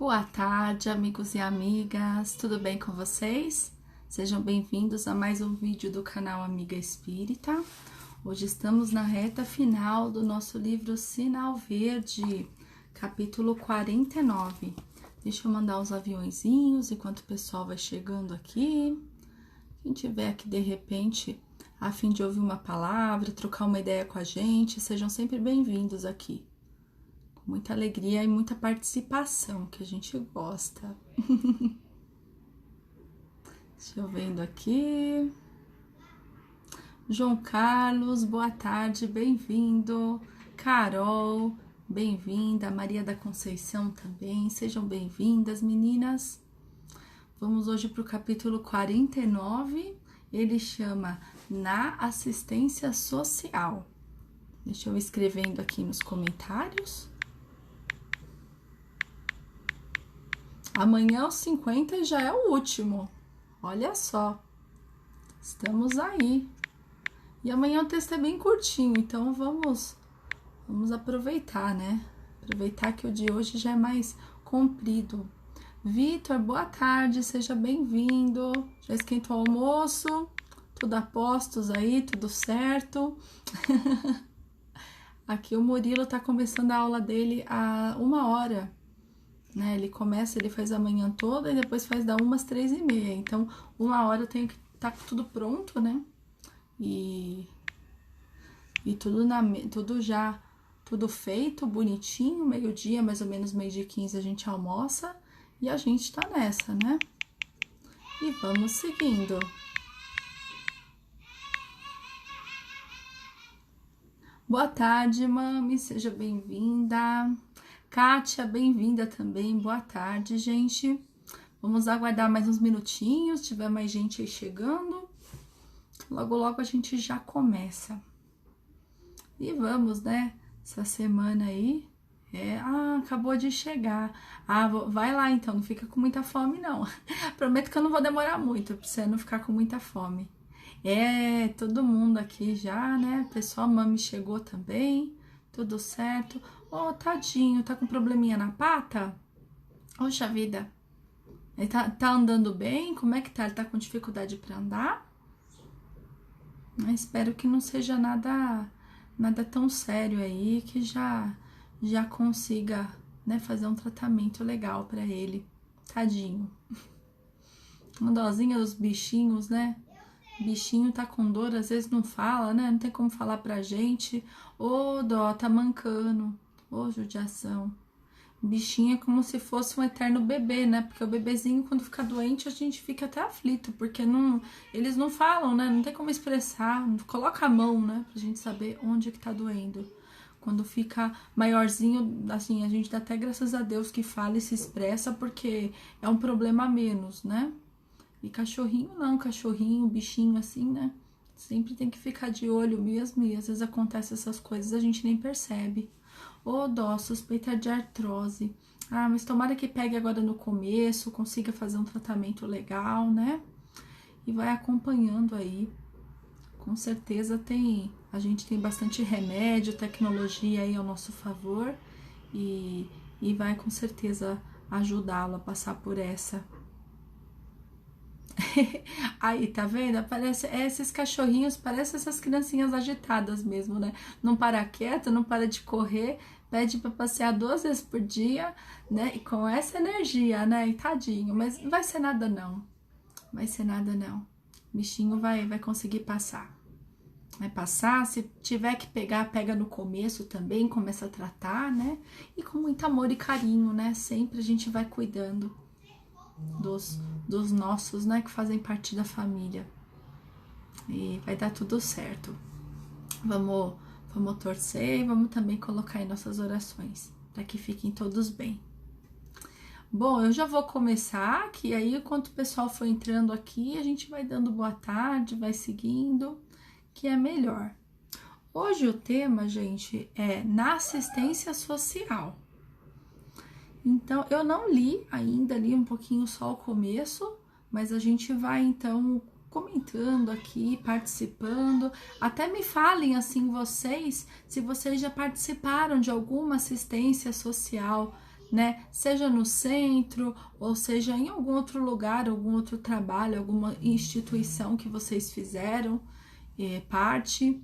Boa tarde, amigos e amigas, tudo bem com vocês? Sejam bem-vindos a mais um vídeo do canal Amiga Espírita. Hoje estamos na reta final do nosso livro Sinal Verde, capítulo 49. Deixa eu mandar os aviõezinhos enquanto o pessoal vai chegando aqui. Quem tiver aqui de repente a fim de ouvir uma palavra, trocar uma ideia com a gente, sejam sempre bem-vindos aqui. Muita alegria e muita participação, que a gente gosta. Deixa eu vendo aqui. João Carlos, boa tarde, bem-vindo. Carol, bem-vinda. Maria da Conceição também, sejam bem-vindas, meninas. Vamos hoje para o capítulo 49. Ele chama Na Assistência Social. Deixa eu ir escrevendo aqui nos comentários. Amanhã aos 50 já é o último. Olha só. Estamos aí. E amanhã o texto é bem curtinho, então vamos aproveitar, né? Aproveitar que o de hoje já é mais comprido. Vitor, boa tarde, seja bem-vindo. Já esquentou o almoço? Tudo a postos aí, tudo certo? Aqui o Murilo tá começando a aula dele a 1h. Né, ele faz a manhã toda e depois faz da 1 às 3h30. Então, 1h eu tenho que estar tudo pronto, né? E tudo feito, bonitinho. Meio-dia, mais ou menos meio-dia e 15, a gente almoça e a gente tá nessa, né? E vamos seguindo. Boa tarde, mami, seja bem-vinda. Kátia, bem-vinda também, boa tarde, gente. Vamos aguardar mais uns minutinhos, se tiver mais gente aí chegando. Logo, logo a gente já começa. E vamos, né? Essa semana aí, acabou de chegar. Vai lá então, não fica com muita fome não. Prometo que eu não vou demorar muito, pra você não ficar com muita fome. Todo mundo aqui já, né? O pessoal, mami chegou também, tudo certo. Oh, tadinho, tá com probleminha na pata? Poxa vida. Ele tá andando bem? Como é que tá? Ele tá com dificuldade pra andar? Espero que não seja nada tão sério aí, que já consiga, né, fazer um tratamento legal pra ele. Tadinho. Uma dosinha dos bichinhos, né? Bichinho tá com dor, às vezes não fala, né? Não tem como falar pra gente. Ô, dó, tá mancando. Ô, judiação. Bichinho é como se fosse um eterno bebê, né? Porque o bebezinho, quando fica doente, a gente fica até aflito, porque eles não falam, né? Não tem como expressar. Coloca a mão, né? Pra gente saber onde que tá doendo. Quando fica maiorzinho, assim, a gente dá até graças a Deus que fala e se expressa, porque é um problema a menos, né? E cachorrinho não, cachorrinho, bichinho assim, né? Sempre tem que ficar de olho mesmo, e às vezes acontecem essas coisas, a gente nem percebe. Ô, dó, suspeita de artrose. Mas tomara que pegue agora no começo, consiga fazer um tratamento legal, né? E vai acompanhando aí. Com certeza a gente tem bastante remédio, tecnologia aí ao nosso favor. E vai com certeza ajudá-lo a passar por essa. Aí, tá vendo? Parece, esses cachorrinhos parecem essas criancinhas agitadas mesmo, né? Não para quieto, não para de correr, pede pra passear 2 vezes por dia, né? E com essa energia, né? E tadinho, mas não vai ser nada não. Vai ser nada não. O bichinho vai conseguir passar. Vai passar, se tiver que pegar, pega no começo também, começa a tratar, né? E com muito amor e carinho, né? Sempre a gente vai cuidando dos nossos, né, que fazem parte da família. E vai dar tudo certo. Vamos torcer e vamos também colocar em nossas orações, para que fiquem todos bem. Bom, eu já vou começar, que aí enquanto o pessoal for entrando aqui, a gente vai dando boa tarde, vai seguindo, que é melhor. Hoje o tema, gente, é na assistência social. Então, eu não li ainda, li um pouquinho só o começo, mas a gente vai, então, comentando aqui, participando. Até me falem, assim, se vocês já participaram de alguma assistência social, né? Seja no centro, ou seja em algum outro lugar, algum outro trabalho, alguma instituição que vocês fizeram parte,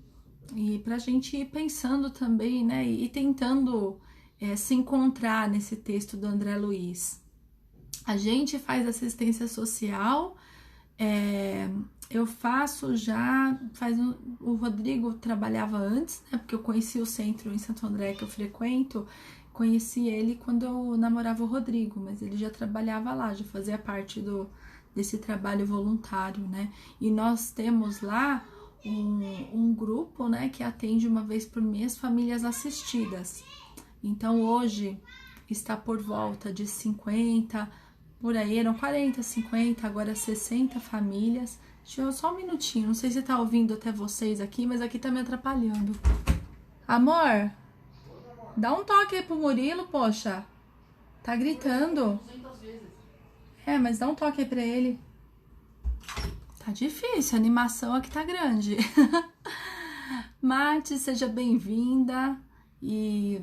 e para a gente ir pensando também, né? E tentando se encontrar nesse texto do André Luiz. A gente faz assistência social, eu faço já, o Rodrigo trabalhava antes, né? Porque eu conheci o centro em Santo André que eu frequento, conheci ele quando eu namorava o Rodrigo, mas ele já trabalhava lá, já fazia parte desse trabalho voluntário, né? E nós temos lá um grupo, né, que atende uma vez por mês famílias assistidas. Então hoje está por volta de 50, por aí eram 40, 50, agora 60 famílias. Deixa eu só um minutinho, não sei se tá ouvindo até vocês aqui, mas aqui tá me atrapalhando. Amor, dá um toque aí pro Murilo, poxa. Tá gritando. Mas dá um toque aí pra ele. Tá difícil, a animação aqui tá grande. Mate, seja bem-vinda. E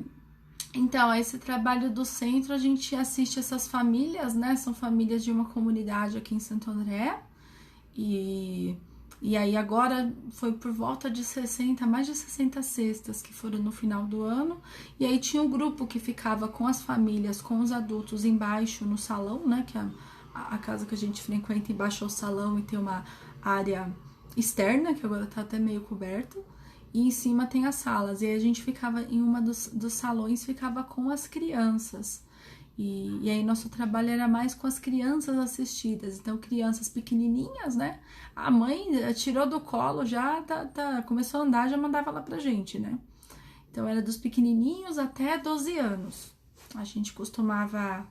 então, esse trabalho do centro, a gente assiste essas famílias, né? São famílias de uma comunidade aqui em Santo André. E aí agora foi por volta de 60, mais de 60 cestas que foram no final do ano. E aí tinha um grupo que ficava com as famílias, com os adultos embaixo no salão, né? Que a casa que a gente frequenta embaixo é o salão e tem uma área externa, que agora tá até meio coberto. E em cima tem as salas. E aí a gente ficava em uma dos salões, ficava com as crianças. E aí nosso trabalho era mais com as crianças assistidas. Então, crianças pequenininhas, né? A mãe tirou do colo, já começou a andar, já mandava lá pra gente, né? Então, era dos pequenininhos até 12 anos. A gente costumava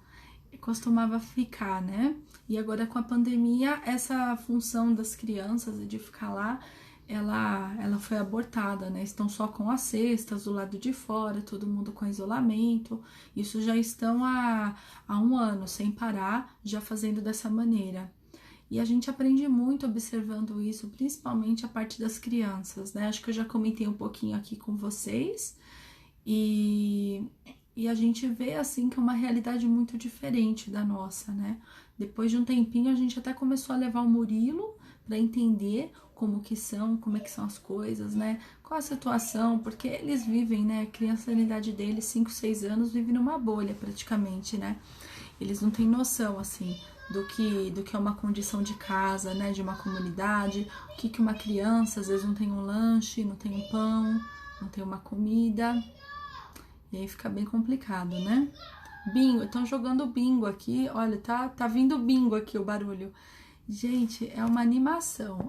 ficar, né? E agora com a pandemia, essa função das crianças e de ficar lá, ela foi abortada, né? Estão só com as cestas do lado de fora, todo mundo com isolamento. Isso já estão há 1 ano, sem parar, já fazendo dessa maneira. E a gente aprende muito observando isso, principalmente a parte das crianças, né? Acho que eu já comentei um pouquinho aqui com vocês. E a gente vê, assim, que é uma realidade muito diferente da nossa, né? Depois de um tempinho, a gente até começou a levar o Murilo para entender como é que são as coisas, né? Qual a situação, porque eles vivem, né? A criança na idade deles, 5, 6 anos, vive numa bolha praticamente, né? Eles não têm noção, assim, do que é uma condição de casa, né? De uma comunidade, o que uma criança, às vezes, não tem um lanche, não tem um pão, não tem uma comida. E aí fica bem complicado, né? Bingo, estão jogando bingo aqui. Olha, tá vindo bingo aqui o barulho. Gente, é uma animação.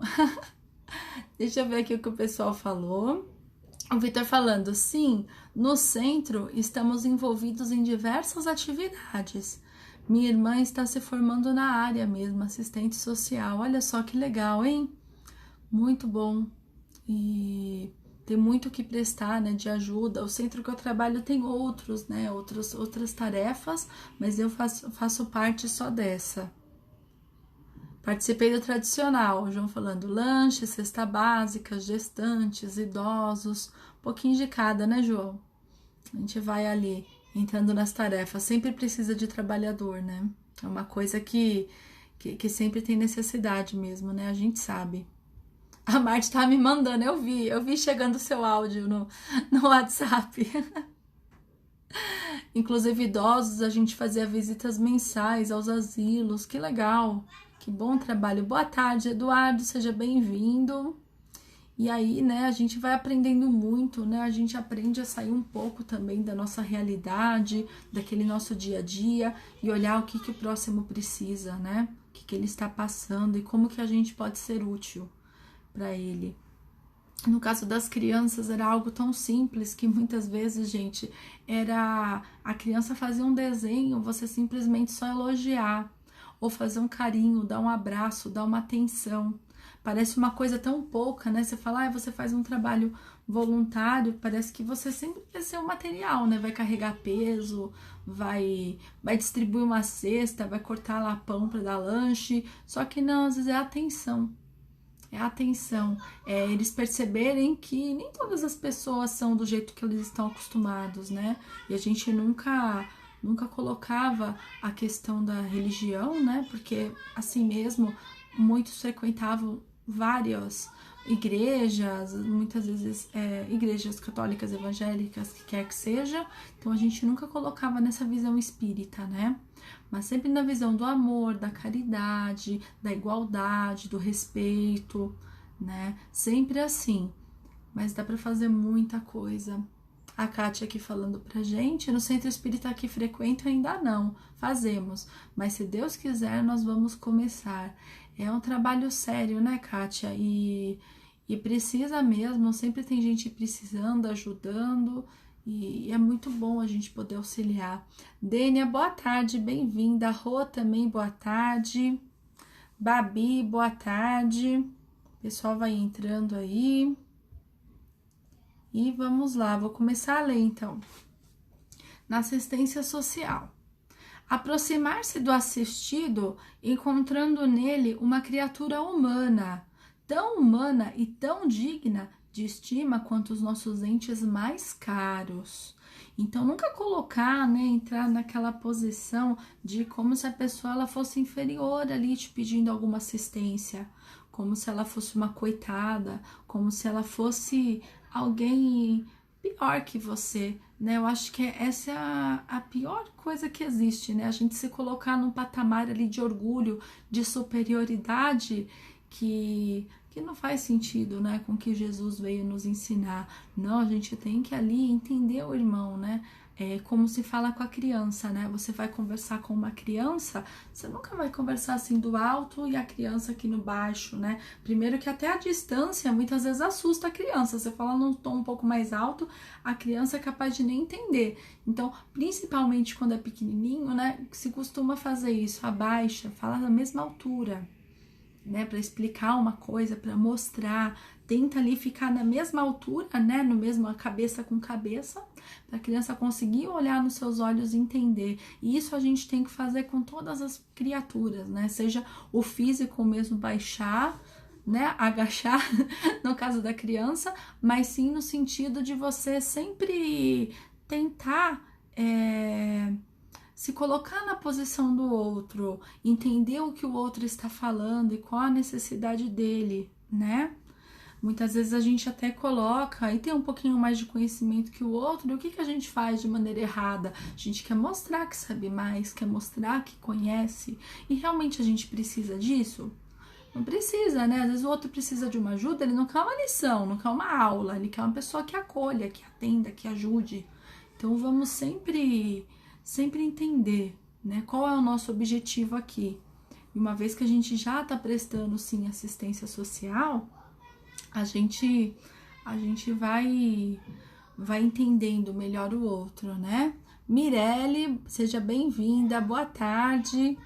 Deixa eu ver aqui o que o pessoal falou. O Vitor falando, sim, no centro estamos envolvidos em diversas atividades. Minha irmã está se formando na área mesmo, assistente social. Olha só que legal, hein? Muito bom. E tem muito que prestar, né, de ajuda. O centro que eu trabalho tem outros, né, outras tarefas, mas eu faço parte só dessa. Participei do tradicional, o João falando lanche, cesta básica, gestantes, idosos, um pouquinho de cada, né, João? A gente vai ali entrando nas tarefas, sempre precisa de trabalhador, né? É uma coisa que sempre tem necessidade mesmo, né? A gente sabe. A Marte tá me mandando, eu vi chegando o seu áudio no WhatsApp. Inclusive idosos, a gente fazia visitas mensais aos asilos, que legal. Que bom trabalho. Boa tarde, Eduardo, seja bem-vindo. E aí, né, a gente vai aprendendo muito, né? A gente aprende a sair um pouco também da nossa realidade, daquele nosso dia a dia e olhar o que o próximo precisa, né? O que ele está passando e como que a gente pode ser útil para ele. No caso das crianças era algo tão simples que muitas vezes, gente, era a criança fazer um desenho, você simplesmente só elogiar, ou fazer um carinho, dar um abraço, dar uma atenção. Parece uma coisa tão pouca, né? Você fala, você faz um trabalho voluntário, parece que você sempre vai ser um material, né? Vai carregar peso, vai distribuir uma cesta, vai cortar lá pão para dar lanche, só que não, às vezes é atenção. É atenção, eles perceberem que nem todas as pessoas são do jeito que eles estão acostumados, né? E a gente nunca nunca colocava a questão da religião, né? Porque assim mesmo, muitos frequentavam várias igrejas, muitas vezes igrejas católicas, evangélicas, que quer que seja. Então a gente nunca colocava nessa visão espírita, né? Mas sempre na visão do amor, da caridade, da igualdade, do respeito, né? Sempre assim. Mas dá para fazer muita coisa. A Kátia aqui falando pra gente, no centro espírita que frequento ainda não, fazemos, mas se Deus quiser nós vamos começar. É um trabalho sério, né, Kátia? E precisa mesmo, sempre tem gente precisando, ajudando, e é muito bom a gente poder auxiliar. Dênia, boa tarde, bem-vinda. Rô também, boa tarde. Babi, boa tarde. O pessoal vai entrando aí. E vamos lá, vou começar a ler então. Na assistência social. Aproximar-se do assistido, encontrando nele uma criatura humana, tão humana e tão digna de estima quanto os nossos entes mais caros. Então, nunca colocar, né, entrar naquela posição de como se a pessoa ela fosse inferior ali, te pedindo alguma assistência, como se ela fosse uma coitada, como se ela fosse alguém pior que você, né? Eu acho que essa é a pior coisa que existe, né? A gente se colocar num patamar ali de orgulho, de superioridade, que não faz sentido, né? Com o que Jesus veio nos ensinar. Não, a gente tem que ali entender o irmão, né? É como se fala com a criança, né? Você vai conversar com uma criança, você nunca vai conversar assim do alto e a criança aqui no baixo, né? Primeiro que até a distância muitas vezes assusta a criança. Você fala num tom um pouco mais alto, a criança é capaz de nem entender. Então, principalmente quando é pequenininho, né? Se costuma fazer isso, abaixa, fala na mesma altura, né, para explicar uma coisa, para mostrar, tenta ali ficar na mesma altura, né, no mesmo cabeça com cabeça, para a criança conseguir olhar nos seus olhos e entender. E isso a gente tem que fazer com todas as criaturas, né, seja o físico mesmo baixar, né, agachar, no caso da criança, mas sim no sentido de você sempre tentar se colocar na posição do outro, entender o que o outro está falando e qual a necessidade dele, né? Muitas vezes a gente até coloca e tem um pouquinho mais de conhecimento que o outro, e o que a gente faz de maneira errada? A gente quer mostrar que sabe mais, quer mostrar que conhece, e realmente a gente precisa disso? Não precisa, né? Às vezes o outro precisa de uma ajuda, ele não quer uma lição, não quer uma aula, ele quer uma pessoa que acolha, que atenda, que ajude. Então vamos sempre entender, né, qual é o nosso objetivo aqui. E uma vez que a gente já está prestando, sim, assistência social, a gente vai entendendo melhor o outro, né? Mirelle, seja bem-vinda, boa tarde.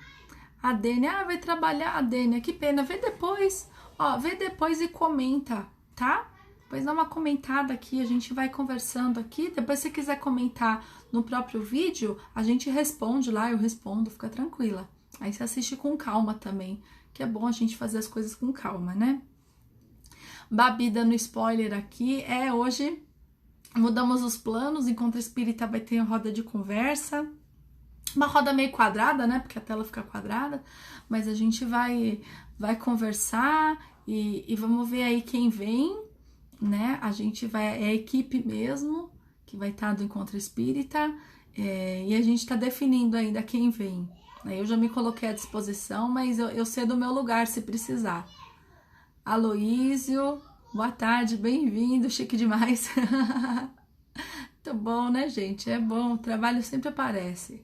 A Dênia, vai trabalhar, a Dênia, que pena, vê depois, ó, vê depois e comenta, tá? Depois dá uma comentada aqui, a gente vai conversando aqui. Depois, se quiser comentar no próprio vídeo, a gente responde lá, eu respondo, fica tranquila. Aí você assiste com calma também, que é bom a gente fazer as coisas com calma, né? Babi dando spoiler aqui, hoje mudamos os planos, Encontro Espírita vai ter roda de conversa. Uma roda meio quadrada, né? Porque a tela fica quadrada, mas a gente vai conversar e vamos ver aí quem vem, né? A gente é a equipe mesmo que vai estar do Encontro Espírita, e a gente está definindo ainda quem vem. Eu já me coloquei à disposição, mas eu sei do meu lugar se precisar. Aloísio, boa tarde, bem-vindo, chique demais. Muito bom, né, gente? É bom, o trabalho sempre aparece.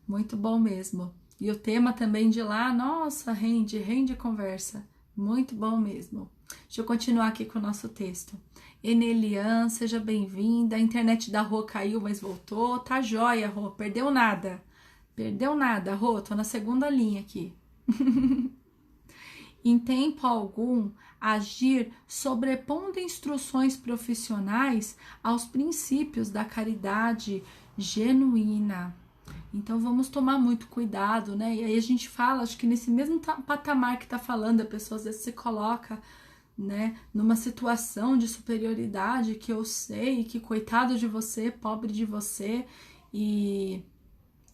Muito bom mesmo. E o tema também de lá, nossa, rende conversa. Muito bom mesmo. Deixa eu continuar aqui com o nosso texto. Enelian, seja bem-vinda. A internet da Rô caiu, mas voltou. Tá jóia, Rô. Perdeu nada. Perdeu nada, Rô. Tô na segunda linha aqui. Em tempo algum, agir sobrepondo instruções profissionais aos princípios da caridade genuína. Então vamos tomar muito cuidado, né? E aí a gente fala, acho que nesse mesmo patamar que tá falando, a pessoa às vezes se coloca, né, numa situação de superioridade que eu sei, que coitado de você, pobre de você, e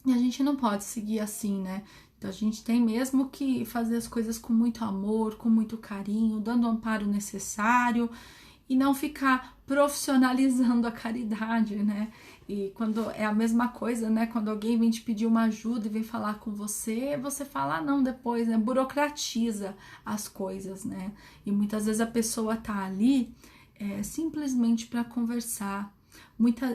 E a gente não pode seguir assim, né? Então a gente tem mesmo que fazer as coisas com muito amor, com muito carinho, dando o amparo necessário e não ficar profissionalizando a caridade, né? E quando é a mesma coisa, né? Quando alguém vem te pedir uma ajuda e vem falar com você, você fala, ah, não, depois, né? Burocratiza as coisas, né? E muitas vezes a pessoa tá ali simplesmente para conversar.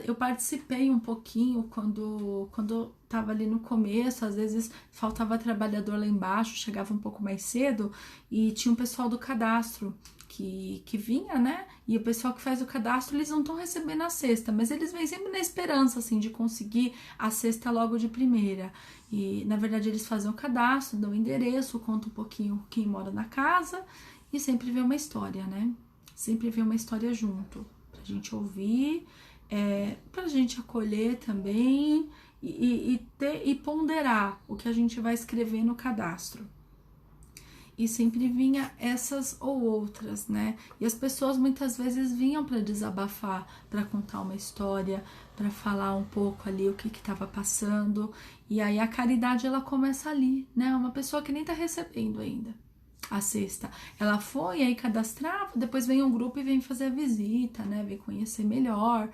Eu participei um pouquinho quando estava ali no começo, às vezes faltava trabalhador lá embaixo, chegava um pouco mais cedo e tinha um pessoal do cadastro que vinha, né? E o pessoal que faz o cadastro, eles não estão recebendo a cesta, mas eles vêm sempre na esperança, assim, de conseguir a cesta logo de primeira. E, na verdade, eles fazem o cadastro, dão o endereço, contam um pouquinho quem mora na casa e sempre vê uma história, né? Sempre vê uma história junto, pra gente ouvir, pra gente acolher também e ponderar o que a gente vai escrever no cadastro. E sempre vinha essas ou outras, né? E as pessoas muitas vezes vinham para desabafar, para contar uma história, para falar um pouco ali o que estava passando. E aí a caridade ela começa ali, né? Uma pessoa que nem tá recebendo ainda a cesta. Ela foi aí cadastrava, depois vem um grupo e vem fazer a visita, né? Vem conhecer melhor.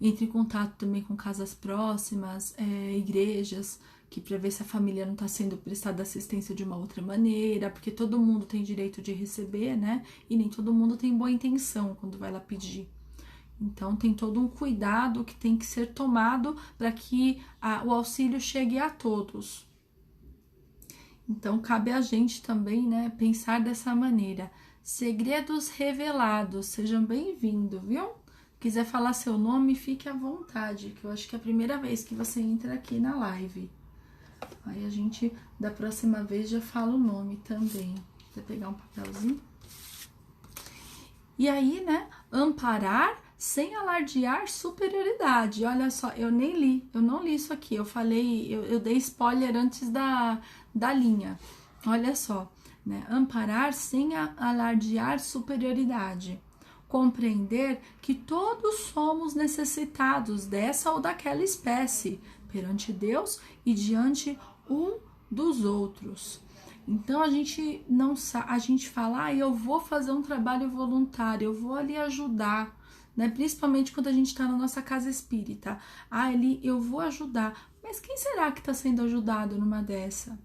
Entra em contato também com casas próximas, igrejas, que para ver se a família não está sendo prestada assistência de uma outra maneira, porque todo mundo tem direito de receber, né? E nem todo mundo tem boa intenção quando vai lá pedir. Então tem todo um cuidado que tem que ser tomado para que o auxílio chegue a todos. Então cabe a gente também, né, pensar dessa maneira. Segredos revelados, sejam bem-vindos, viu? Quiser falar seu nome, fique à vontade, que eu acho que é a primeira vez que você entra aqui na live. Aí a gente, da próxima vez, já fala o nome também. Vou pegar um papelzinho. E aí, né, amparar sem alardear superioridade. Olha só, eu nem li, eu não li isso aqui. Eu falei, eu dei spoiler antes da linha. Olha só, né, amparar sem alardear superioridade. Compreender que todos somos necessitados dessa ou daquela espécie perante Deus e diante um dos outros. Então a gente não a gente fala, eu vou fazer um trabalho voluntário, eu vou ali ajudar, né? Principalmente quando a gente está na nossa casa espírita. Ali eu vou ajudar. Mas quem será que está sendo ajudado numa dessa?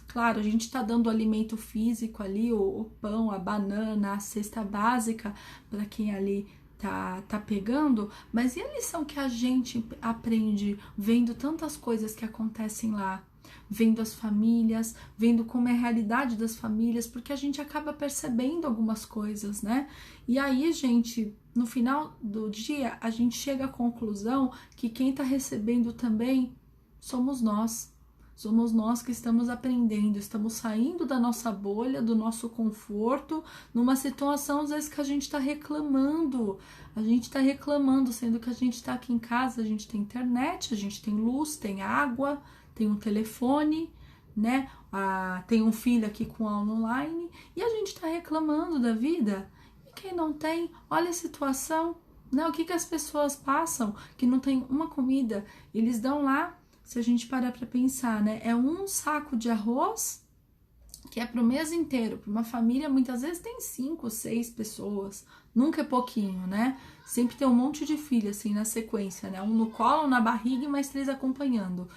Claro, a gente está dando alimento físico ali, o pão, a banana, a cesta básica para quem ali tá pegando, mas e a lição que a gente aprende vendo tantas coisas que acontecem lá? Vendo as famílias, vendo como é a realidade das famílias, porque a gente acaba percebendo algumas coisas, né? E aí, gente, no final do dia, a gente chega à conclusão que quem tá recebendo também somos nós. Somos nós que estamos aprendendo, estamos saindo da nossa bolha, do nosso conforto, numa situação às vezes que a gente está reclamando. A gente está reclamando, sendo que a gente está aqui em casa, a gente tem internet, a gente tem luz, tem água, tem um telefone, né? Tem um filho aqui com aula online e a gente está reclamando da vida. E quem não tem, olha a situação, né? O que as pessoas passam que não tem uma comida, eles dão lá. Se a gente parar para pensar, né? É um saco de arroz que é para o mês inteiro. Para uma família, muitas vezes tem 5, 6 pessoas. Nunca é pouquinho, né? Sempre tem um monte de filho, assim, na sequência, né? Um no colo, na barriga e mais 3 acompanhando.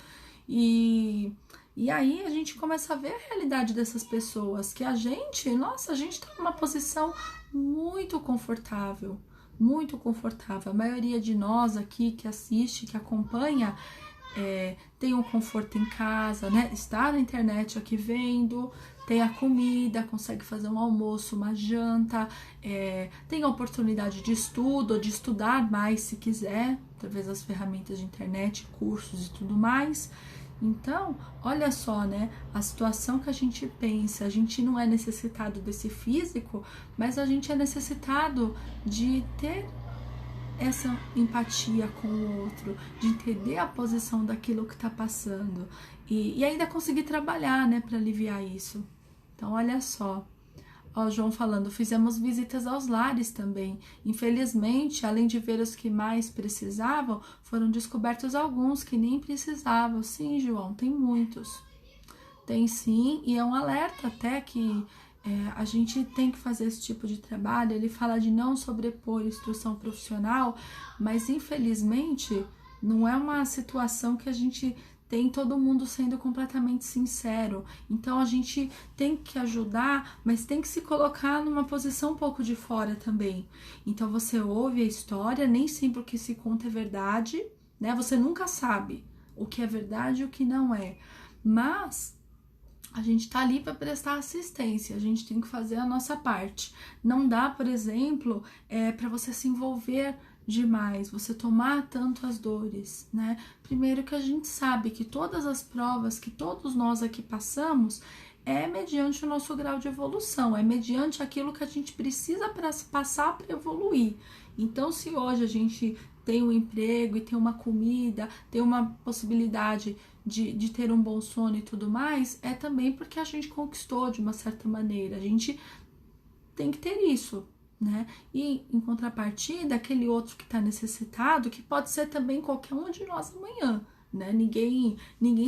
E aí a gente começa a ver a realidade dessas pessoas. Que a gente tá numa posição muito confortável. Muito confortável. A maioria de nós aqui que assiste, que acompanha... tem um conforto em casa, né? Está na internet aqui vendo, tem a comida, consegue fazer um almoço, uma janta, tem a oportunidade de estudo, ou de estudar mais se quiser, através das ferramentas de internet, cursos e tudo mais. Então, olha só, né? A situação que a gente pensa, a gente não é necessitado desse físico, mas a gente é necessitado de ter essa empatia com o outro, de entender a posição daquilo que está passando e ainda conseguir trabalhar, né, para aliviar isso. Então, olha só, Ó, João falando, fizemos visitas aos lares também. Infelizmente, além de ver os que mais precisavam, foram descobertos alguns que nem precisavam. Sim, João, tem muitos. Tem sim, e é um alerta até que a gente tem que fazer esse tipo de trabalho. Ele fala de não sobrepor instrução profissional, mas infelizmente não é uma situação que a gente tem todo mundo sendo completamente sincero. Então a gente tem que ajudar, mas tem que se colocar numa posição um pouco de fora também. Então você ouve a história, nem sempre o que se conta é verdade, né? Você nunca sabe o que é verdade e o que não é. Mas a gente tá ali para prestar assistência, a gente tem que fazer a nossa parte. Não dá, por exemplo, para você se envolver demais, você tomar tanto as dores, né? Primeiro que a gente sabe que todas as provas que todos nós aqui passamos é mediante o nosso grau de evolução, é mediante aquilo que a gente precisa para passar para evoluir. Então, se hoje a gente tem um emprego e tem uma comida, tem uma possibilidade de ter um bom sono e tudo mais, é também porque a gente conquistou de uma certa maneira. A gente tem que ter isso, né? E em contrapartida, aquele outro que está necessitado, que pode ser também qualquer um de nós amanhã, né? Ninguém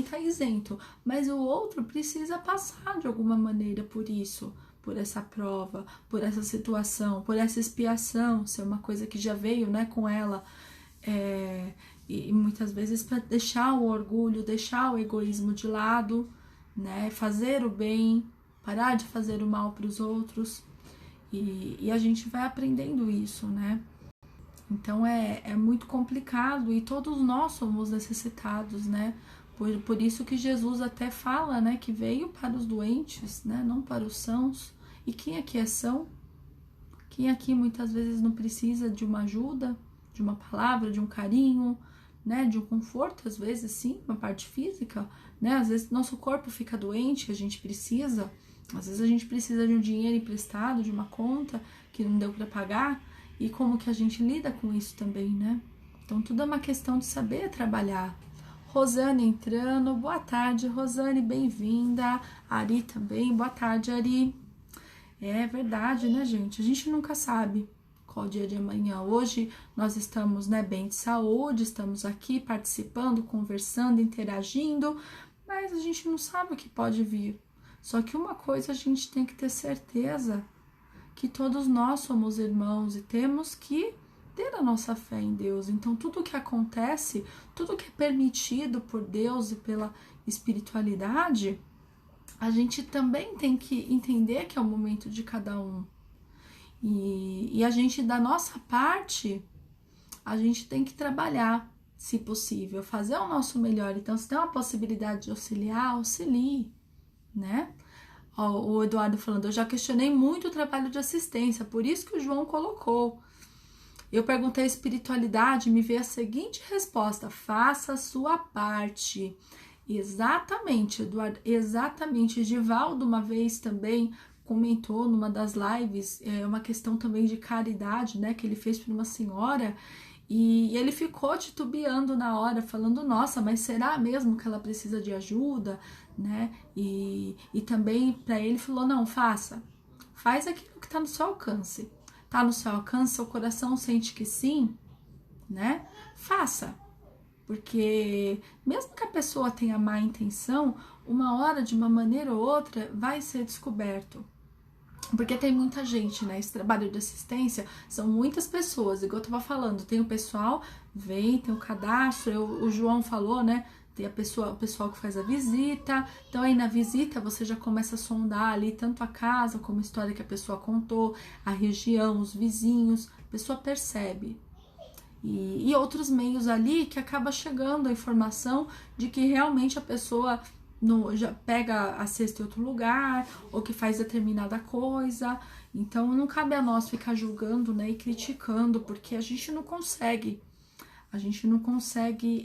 tá isento, mas o outro precisa passar de alguma maneira por isso, por essa prova, por essa situação, por essa expiação, ser uma coisa que já veio, né, com ela, e muitas vezes para deixar o orgulho, deixar o egoísmo de lado, né? Fazer o bem, parar de fazer o mal para os outros. E a gente vai aprendendo isso, né? Então é muito complicado e todos nós somos necessitados, né? Por isso que Jesus até fala, né? Que veio para os doentes, né? Não para os sãos. E quem aqui é são? Quem aqui muitas vezes não precisa de uma ajuda, de uma palavra, de um carinho, né? De um conforto, às vezes sim, uma parte física, né? Às vezes nosso corpo fica doente, a gente precisa. Às vezes a gente precisa de um dinheiro emprestado, de uma conta que não deu para pagar, e como que a gente lida com isso também, né? Então tudo é uma questão de saber trabalhar. Rosane entrando, boa tarde, Rosane, bem-vinda. Ari também, boa tarde, Ari. É verdade, né, gente? A gente nunca sabe qual o dia de amanhã. Hoje nós estamos, né, bem de saúde, estamos aqui participando, conversando, interagindo, mas a gente não sabe o que pode vir. Só que uma coisa a gente tem que ter certeza, que todos nós somos irmãos e temos que ter a nossa fé em Deus. Então tudo que acontece, tudo que é permitido por Deus e pela espiritualidade, a gente também tem que entender que é o momento de cada um. E a gente, da nossa parte, a gente tem que trabalhar, se possível, fazer o nosso melhor. Então, se tem uma possibilidade de auxiliar, auxilie, né? Ó, o Eduardo falando, eu já questionei muito o trabalho de assistência, por isso que o João colocou. Eu perguntei a espiritualidade, me veio a seguinte resposta: faça a sua parte. Exatamente, Eduardo, exatamente. Givaldo uma vez também comentou numa das lives, uma questão também de caridade, né, que ele fez para uma senhora, e ele ficou titubeando na hora, falando, nossa, mas será mesmo que ela precisa de ajuda, né? E também para ele falou, não, faz aquilo que está no seu alcance. Tá no seu alcance, seu coração sente que sim, né? Faça. Porque mesmo que a pessoa tenha má intenção, uma hora, de uma maneira ou outra, vai ser descoberto. Porque tem muita gente, né? Esse trabalho de assistência são muitas pessoas, igual eu tava falando, tem o pessoal, tem o cadastro, o João falou, né? Tem o pessoal que faz a visita. Então aí na visita você já começa a sondar ali tanto a casa como a história que a pessoa contou, a região, os vizinhos, a pessoa percebe. E outros meios ali que acaba chegando a informação de que realmente a pessoa já pega a cesta em outro lugar, ou que faz determinada coisa. Então não cabe a nós ficar julgando, né, e criticando, porque a gente não consegue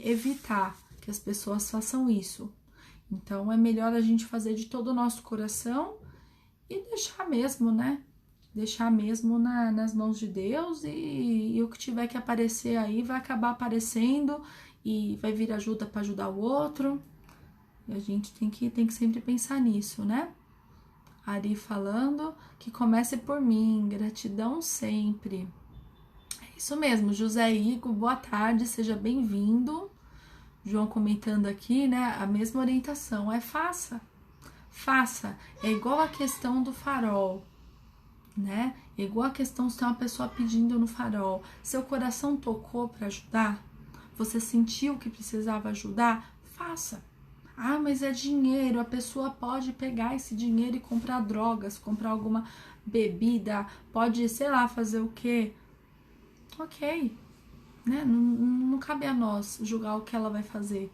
evitar que as pessoas façam isso. Então é melhor a gente fazer de todo o nosso coração e deixar mesmo, né? Deixar mesmo nas mãos de Deus, e o que tiver que aparecer aí vai acabar aparecendo e vai vir ajuda para ajudar o outro. E a gente tem que sempre pensar nisso, né? Ari falando que comece por mim, gratidão sempre. É isso mesmo, José Igor, boa tarde, seja bem-vindo. João comentando aqui, né, a mesma orientação, faça. É igual a questão do farol, né? É igual a questão se tem uma pessoa pedindo no farol. Seu coração tocou para ajudar? Você sentiu que precisava ajudar? Faça. Ah, mas é dinheiro, a pessoa pode pegar esse dinheiro e comprar drogas, comprar alguma bebida, pode, sei lá, fazer o quê? Ok, né? Não cabe a nós julgar o que ela vai fazer,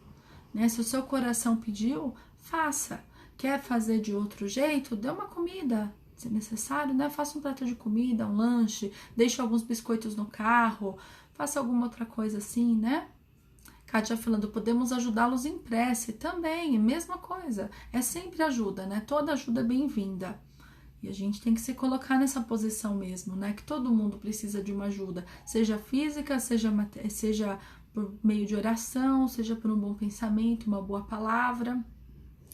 né? Se o seu coração pediu, faça. Quer fazer de outro jeito? Dê uma comida, se necessário, né? Faça um prato de comida, um lanche, deixe alguns biscoitos no carro, faça alguma outra coisa assim, né? Kátia falando, podemos ajudá-los em prece também, mesma coisa, é sempre ajuda, né? Toda ajuda é bem-vinda. E a gente tem que se colocar nessa posição mesmo, né? Que todo mundo precisa de uma ajuda, seja física, seja por meio de oração, seja por um bom pensamento, uma boa palavra.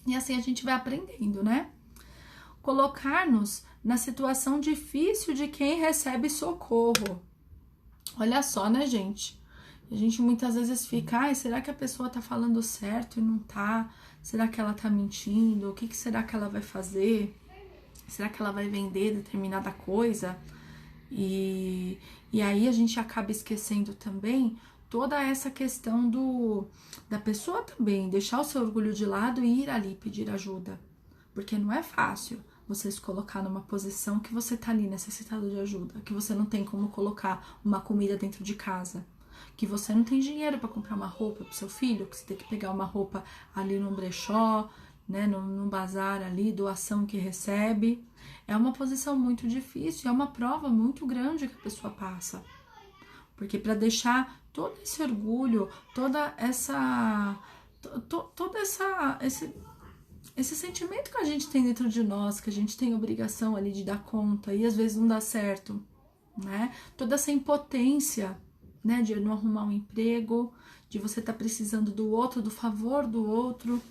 E assim a gente vai aprendendo, né? Colocar-nos na situação difícil de quem recebe socorro. Olha só, né, gente? A gente muitas vezes fica, será que a pessoa tá falando certo e não tá? Será que ela tá mentindo? O que será que ela vai fazer? Será que ela vai vender determinada coisa? E aí a gente acaba esquecendo também toda essa questão da pessoa também, deixar o seu orgulho de lado e ir ali pedir ajuda. Porque não é fácil você se colocar numa posição que você tá ali necessitado de ajuda, que você não tem como colocar uma comida dentro de casa, que você não tem dinheiro para comprar uma roupa pro seu filho, que você tem que pegar uma roupa ali num brechó, né, num bazar ali, doação que recebe. É uma posição muito difícil, é uma prova muito grande que a pessoa passa. Porque para deixar todo esse orgulho, esse sentimento que a gente tem dentro de nós, que a gente tem obrigação ali de dar conta e às vezes não dá certo, né? Toda essa impotência, né, de não arrumar um emprego, de você estar precisando do outro, do favor do outro.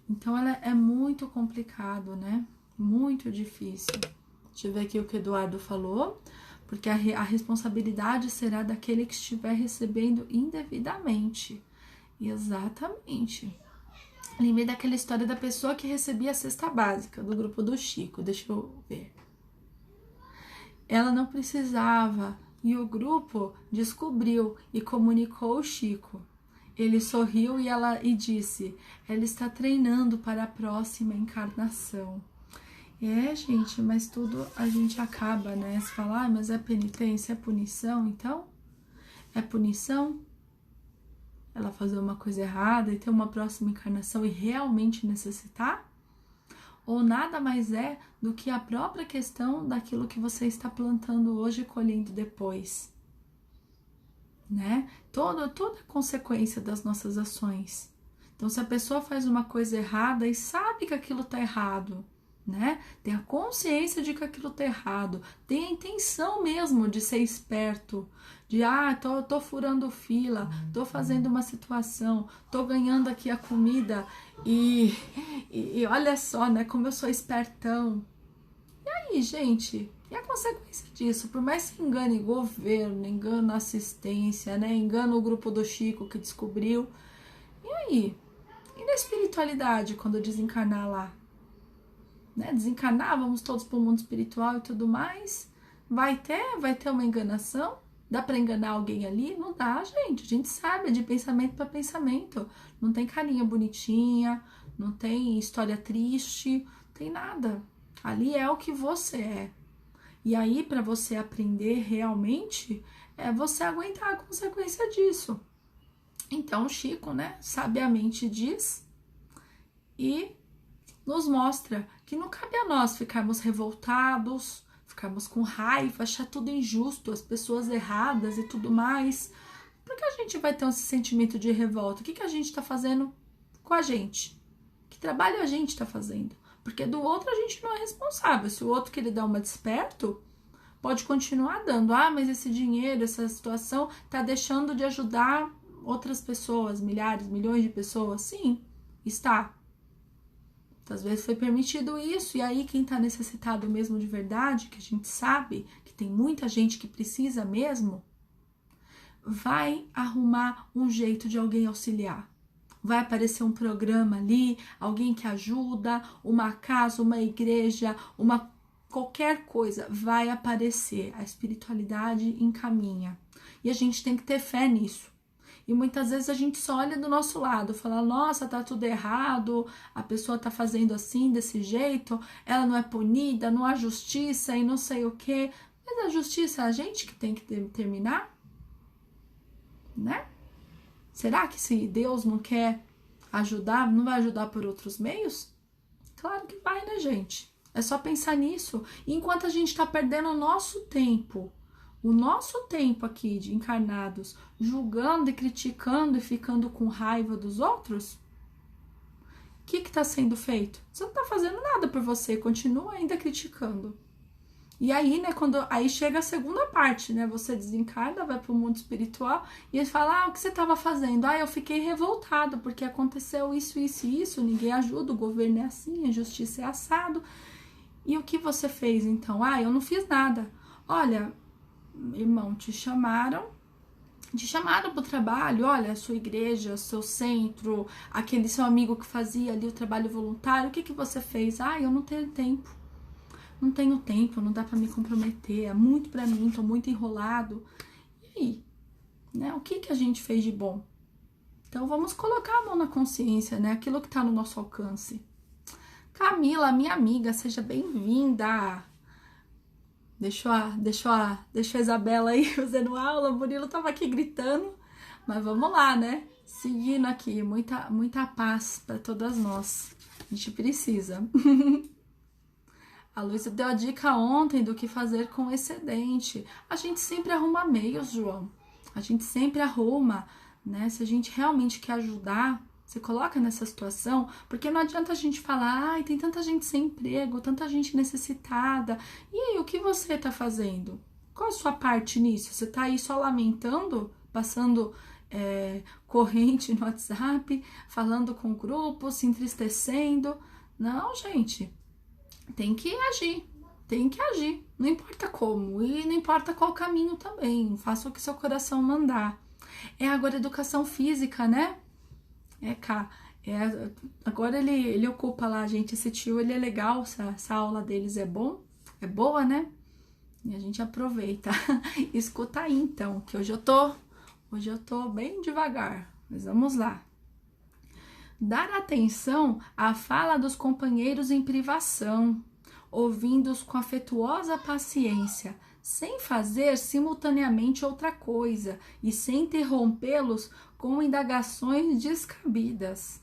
Então ela é muito complicado, né? Muito difícil. Deixa eu ver aqui o que o Eduardo falou. Porque a responsabilidade será daquele que estiver recebendo indevidamente. Exatamente. Lembrei daquela história da pessoa que recebia a cesta básica do grupo do Chico. Deixa eu ver. Ela não precisava e o grupo descobriu e comunicou o Chico. Ele sorriu e disse, ela está treinando para a próxima encarnação. Gente, mas tudo a gente acaba, né? Se falar, mas é penitência, é punição, então? É punição? Ela fazer uma coisa errada e ter uma próxima encarnação e realmente necessitar? Ou nada mais é do que a própria questão daquilo que você está plantando hoje e colhendo depois, né? Toda consequência das nossas ações. Então, se a pessoa faz uma coisa errada e sabe que aquilo tá errado, né? Tem a consciência de que aquilo tá errado, tem a intenção mesmo de ser esperto, de tô furando fila, tô fazendo uma situação, tô ganhando aqui a comida e olha só, né, como eu sou espertão. E aí, gente, e a consequência disso? Por mais que engane governo, engane assistência, né, engane o grupo do Chico que descobriu, e aí? E na espiritualidade, quando desencarnar lá? Né, desencarnar, vamos todos para o mundo espiritual e tudo mais, vai ter uma enganação? Dá para enganar alguém ali? Não dá, gente, a gente sabe, é de pensamento para pensamento, não tem carinha bonitinha, não tem história triste, não tem nada, ali é o que você é, e aí para você aprender realmente, é você aguentar a consequência disso. Então o Chico, né, sabiamente diz e nos mostra que não cabe a nós ficarmos revoltados, ficarmos com raiva, achar tudo injusto, as pessoas erradas e tudo mais. Por que a gente vai ter esse sentimento de revolta? O que a gente está fazendo com a gente? Que trabalho a gente está fazendo? Porque do outro a gente não é responsável. Se o outro que ele dá uma desperto, pode continuar dando. Mas esse dinheiro, essa situação está deixando de ajudar outras pessoas, milhares, milhões de pessoas. Sim, está. Às vezes foi permitido isso, e aí quem tá necessitado mesmo de verdade, que a gente sabe que tem muita gente que precisa mesmo, vai arrumar um jeito de alguém auxiliar. Vai aparecer um programa ali, alguém que ajuda, uma casa, uma igreja, qualquer coisa vai aparecer. A espiritualidade encaminha. E a gente tem que ter fé nisso. E muitas vezes a gente só olha do nosso lado, fala, nossa, tá tudo errado, a pessoa tá fazendo assim, desse jeito, ela não é punida, não há justiça e não sei o quê. Mas a justiça é a gente que tem que determinar, né? Será que se Deus não quer ajudar, não vai ajudar por outros meios? Claro que vai, né, gente? É só pensar nisso. E enquanto a gente tá perdendo o nosso tempo aqui de encarnados, julgando e criticando e ficando com raiva dos outros, o que tá sendo feito? Você não tá fazendo nada por você, continua ainda criticando. E aí, né, aí chega a segunda parte, né, você desencarna, vai pro mundo espiritual e ele fala, o que você tava fazendo? Eu fiquei revoltado porque aconteceu isso, isso e isso, ninguém ajuda, o governo é assim, a justiça é assado. E o que você fez então? Eu não fiz nada. Olha, irmão, te chamaram pro trabalho, olha, a sua igreja, seu centro, aquele seu amigo que fazia ali o trabalho voluntário, o que você fez? Eu não tenho tempo. Não tenho tempo, não dá pra me comprometer, é muito pra mim, tô muito enrolado. E aí, né, o que a gente fez de bom? Então vamos colocar a mão na consciência, né, aquilo que tá no nosso alcance. Camila, minha amiga, seja bem-vinda. Deixa a Isabela aí fazendo aula, o Murilo tava aqui gritando, mas vamos lá, né? Seguindo aqui, muita paz para todas nós. A gente precisa. A Luísa deu a dica ontem do que fazer com o excedente. A gente sempre arruma meios, João. A gente sempre arruma, né? Se a gente realmente quer ajudar, você coloca nessa situação, porque não adianta a gente falar, tem tanta gente sem emprego, tanta gente necessitada. E aí, o que você tá fazendo? Qual a sua parte nisso? Você tá aí só lamentando, passando corrente no WhatsApp, falando com o grupo, se entristecendo? Não, gente. Tem que agir, não importa como e não importa qual caminho também, faça o que seu coração mandar. Agora educação física, né? Agora ele ocupa lá, gente, esse tio, ele é legal, essa aula deles é boa, né? E a gente aproveita. Escuta aí então, que hoje eu tô bem devagar, mas vamos lá. Dar atenção à fala dos companheiros em privação, ouvindo-os com afetuosa paciência, sem fazer simultaneamente outra coisa e sem interrompê-los com indagações descabidas.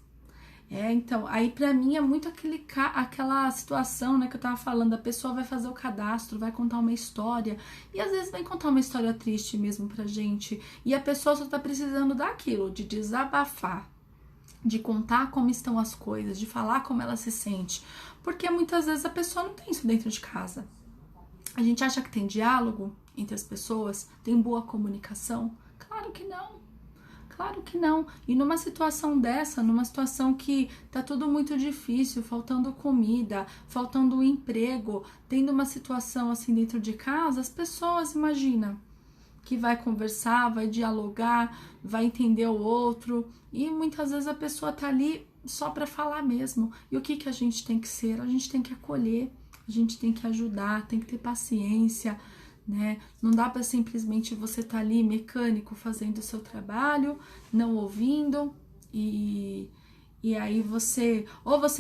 Então, aí pra mim é muito aquela situação, né, que eu tava falando, a pessoa vai fazer o cadastro, vai contar uma história, e às vezes vem contar uma história triste mesmo pra gente, e a pessoa só tá precisando daquilo, de desabafar, de contar como estão as coisas, de falar como ela se sente, porque muitas vezes a pessoa não tem isso dentro de casa. A gente acha que tem diálogo entre as pessoas, tem boa comunicação? Claro que não. Claro que não. E numa situação dessa, numa situação que tá tudo muito difícil, faltando comida, faltando um emprego, tendo uma situação assim dentro de casa, as pessoas, imagina, que vai conversar, vai dialogar, vai entender o outro, e muitas vezes a pessoa tá ali só para falar mesmo. E o que a gente tem que ser? A gente tem que acolher, a gente tem que ajudar, tem que ter paciência, né? Não dá para simplesmente você tá ali mecânico fazendo o seu trabalho, não ouvindo e aí você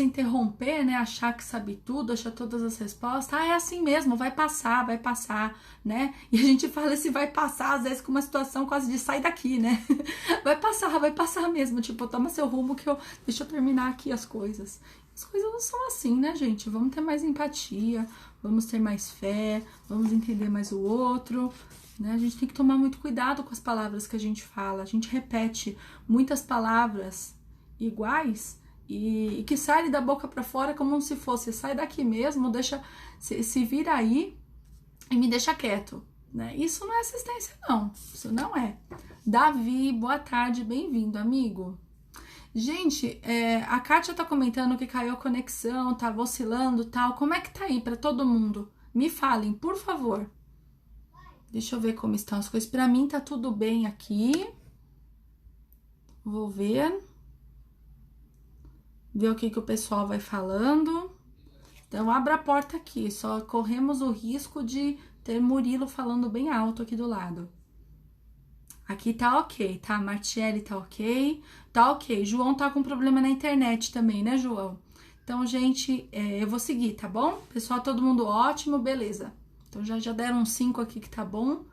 interromper, né, achar que sabe tudo, achar todas as respostas, é assim mesmo, vai passar, né? E a gente fala esse vai passar, às vezes com uma situação quase de sai daqui, né? Vai passar mesmo, tipo, toma seu rumo deixa eu terminar aqui as coisas. As coisas não são assim, né, gente? Vamos ter mais empatia, vamos ter mais fé, vamos entender mais o outro, né? A gente tem que tomar muito cuidado com as palavras que a gente fala. A gente repete muitas palavras iguais e que saem da boca para fora como se fosse sai daqui mesmo, deixa se vira aí e me deixa quieto, né? Isso não é assistência, não. Isso não é. Davi, boa tarde, bem-vindo, amigo. Gente, a Kátia tá comentando que caiu a conexão, tá oscilando, tal. Como é que tá aí pra todo mundo? Me falem, por favor. Deixa eu ver como estão as coisas. Pra mim tá tudo bem aqui. Vou ver. Ver o que o pessoal vai falando. Então, abra a porta aqui. Só corremos o risco de ter Murilo falando bem alto aqui do lado. Aqui tá ok, tá? Martiele tá ok. Tá ok. João tá com problema na internet também, né, João? Então, gente, eu vou seguir, tá bom? Pessoal, todo mundo ótimo, beleza. Então, já deram uns 5 aqui que tá bom.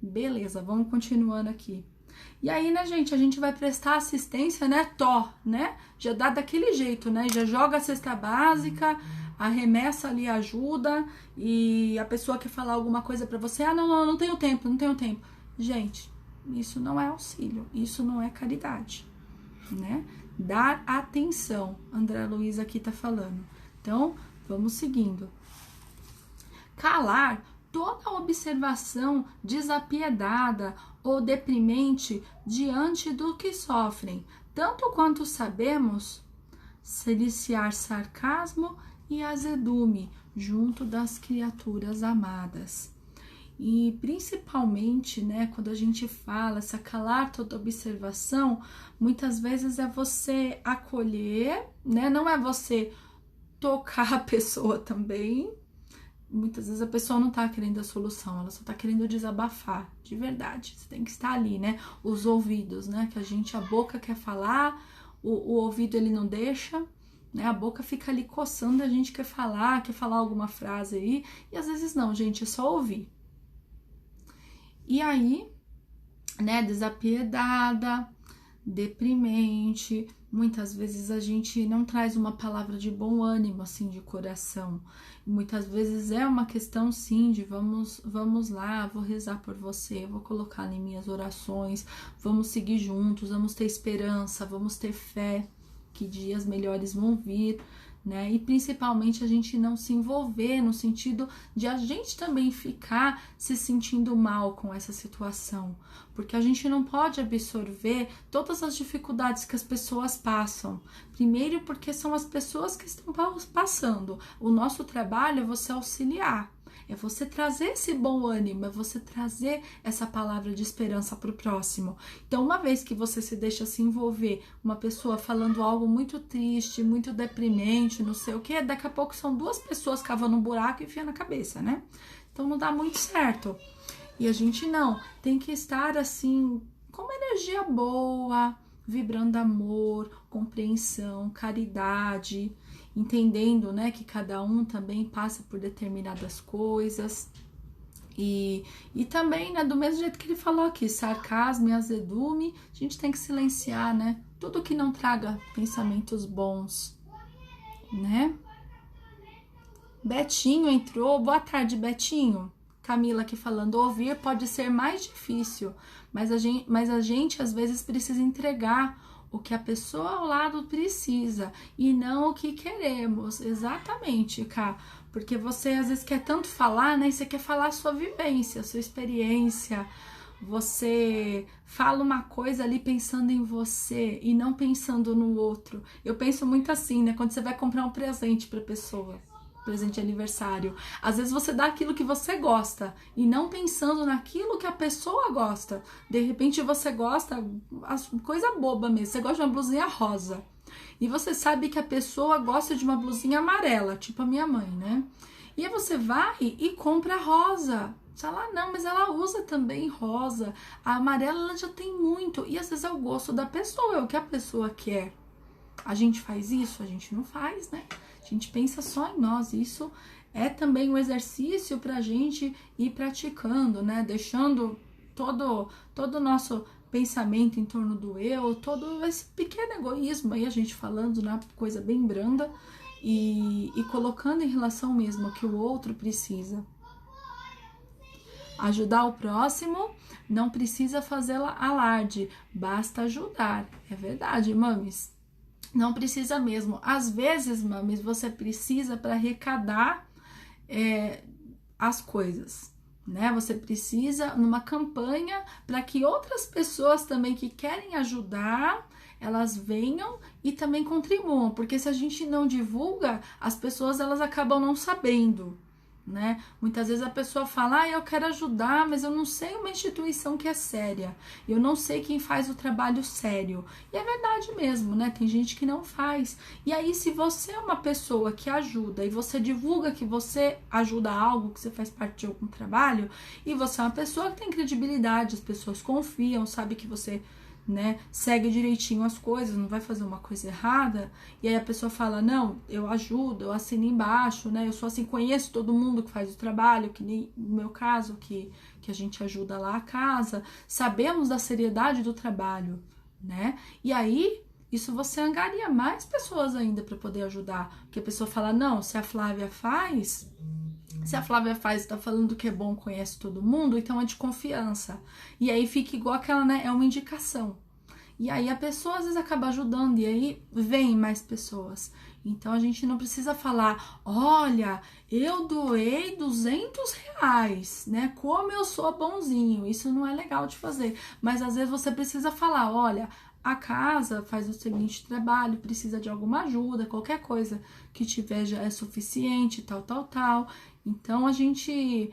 Beleza, vamos continuando aqui. E aí, né, gente, a gente vai prestar assistência, né, né? Já dá daquele jeito, né? Já joga a cesta básica, arremessa ali ajuda e a pessoa quer falar alguma coisa pra você. Ah, não tenho tempo, não tenho tempo. Gente, isso não é auxílio, isso não é caridade, né? Dar atenção, André Luiz aqui tá falando. Então, vamos seguindo. Calar toda observação desapiedada ou deprimente diante do que sofrem, tanto quanto sabemos, seliciar sarcasmo e azedume junto das criaturas amadas. E principalmente, né, quando a gente fala essa calar toda observação, muitas vezes é você acolher, né, não é você tocar a pessoa também. Muitas vezes a pessoa não tá querendo a solução, ela só tá querendo desabafar, de verdade. Você tem que estar ali, né? Os ouvidos, né? Que a boca quer falar, o ouvido ele não deixa, né? A boca fica ali coçando, a gente quer falar alguma frase aí, e às vezes não, gente, é só ouvir. E aí, né, desapiedada, deprimente, muitas vezes a gente não traz uma palavra de bom ânimo, assim, de coração. Muitas vezes é uma questão, sim, de vamos lá, vou rezar por você, vou colocar em minhas orações, vamos seguir juntos, vamos ter esperança, vamos ter fé que dias melhores vão vir, né? E principalmente a gente não se envolver no sentido de a gente também ficar se sentindo mal com essa situação, porque a gente não pode absorver todas as dificuldades que as pessoas passam. Primeiro, porque são as pessoas que estão passando. O nosso trabalho é você auxiliar, é você trazer esse bom ânimo, é você trazer essa palavra de esperança para o próximo. Então, uma vez que você se deixa se envolver, uma pessoa falando algo muito triste, muito deprimente, não sei o que, daqui a pouco são 2 pessoas cavando um buraco e enfiando na cabeça, né? Então, não dá muito certo. E a gente não, tem que estar assim, com uma energia boa, vibrando amor, compreensão, caridade, entendendo, né, que cada um também passa por determinadas coisas. E também, né, do mesmo jeito que ele falou aqui, sarcasmo e azedume, a gente tem que silenciar, né, tudo que não traga pensamentos bons, né? Betinho entrou, boa tarde, Betinho. Camila aqui falando, ouvir pode ser mais difícil, mas a gente às vezes precisa entregar o que a pessoa ao lado precisa e não o que queremos. Exatamente, Cá, porque você às vezes quer tanto falar, né? E você quer falar a sua vivência, a sua experiência. Você fala uma coisa ali pensando em você e não pensando no outro. Eu penso muito assim, né? Quando você vai comprar um presente para pessoa, presente de aniversário, às vezes você dá aquilo que você gosta e não pensando naquilo que a pessoa gosta. De repente você gosta, coisa boba mesmo, você gosta de uma blusinha rosa e você sabe que a pessoa gosta de uma blusinha amarela, tipo a minha mãe, né? E aí você vai e compra rosa. Você fala, não, mas ela usa também rosa, a amarela ela já tem muito, e às vezes é o gosto da pessoa, é o que a pessoa quer. A gente faz isso? A gente não faz, né? A gente pensa só em nós. Isso é também um exercício para a gente ir praticando, né? Deixando todo o nosso pensamento em torno do eu, todo esse pequeno egoísmo aí, a gente falando na coisa bem branda e colocando em relação mesmo ao que o outro precisa. Ajudar o próximo não precisa fazer alarde, basta ajudar. É verdade, mames. Não precisa mesmo. Às vezes, mames, você precisa para arrecadar as coisas, né? Você precisa numa campanha para que outras pessoas também que querem ajudar, elas venham e também contribuam, porque se a gente não divulga, as pessoas elas acabam não sabendo, né? Muitas vezes a pessoa fala, eu quero ajudar, mas eu não sei uma instituição que é séria, eu não sei quem faz o trabalho sério. E é verdade mesmo, né? Tem gente que não faz. E aí, se você é uma pessoa que ajuda e você divulga que você ajuda algo, que você faz parte de algum trabalho, e você é uma pessoa que tem credibilidade, as pessoas confiam, sabe que você, né, segue direitinho as coisas, não vai fazer uma coisa errada, e aí a pessoa fala, não, eu ajudo, eu assino embaixo, né, eu sou assim, conheço todo mundo que faz o trabalho, que nem no meu caso, que a gente ajuda lá a casa, sabemos da seriedade do trabalho, né, e aí isso você angaria mais pessoas ainda para poder ajudar, porque a pessoa fala, não, se a Flávia faz, tá falando que é bom, conhece todo mundo, então é de confiança. E aí fica igual aquela, né? É uma indicação. E aí a pessoa às vezes acaba ajudando e aí vem mais pessoas. Então a gente não precisa falar, olha, eu doei R$ 200, né? Como eu sou bonzinho. Isso não é legal de fazer. Mas às vezes você precisa falar, olha, a casa faz o seguinte trabalho, precisa de alguma ajuda, qualquer coisa que tiver já é suficiente, tal. Então a gente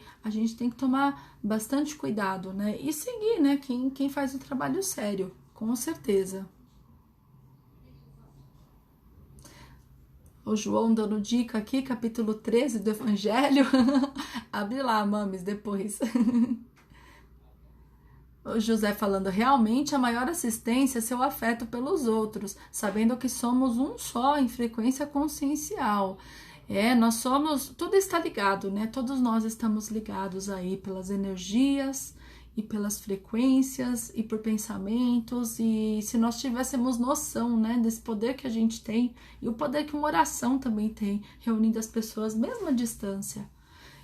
tem que tomar bastante cuidado, né? E seguir, né? Quem faz o trabalho sério, com certeza. O João dando dica aqui, capítulo 13 do Evangelho. Abre lá, mames, depois. O José falando, realmente a maior assistência é seu afeto pelos outros, sabendo que somos um só em frequência consciencial. Nós somos, tudo está ligado, né? Todos nós estamos ligados aí pelas energias e pelas frequências e por pensamentos, e se nós tivéssemos noção, né, desse poder que a gente tem e o poder que uma oração também tem, reunindo as pessoas mesmo à distância.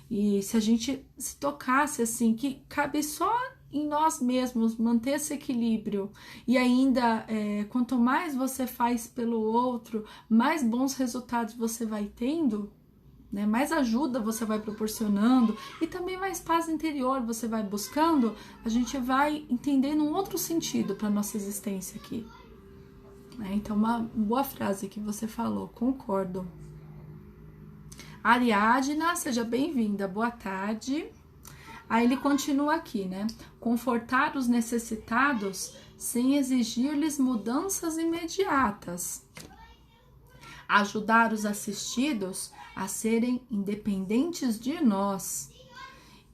E se a gente se tocasse assim, que cabe só em nós mesmos manter esse equilíbrio, e ainda quanto mais você faz pelo outro, mais bons resultados você vai tendo, né? Mais ajuda você vai proporcionando e também mais paz interior você vai buscando, a gente vai entendendo um outro sentido para nossa existência aqui. Então, uma boa frase que você falou, concordo. Ariadna, seja bem-vinda, boa tarde. Aí ele continua aqui, né? Confortar os necessitados sem exigir-lhes mudanças imediatas. Ajudar os assistidos a serem independentes de nós.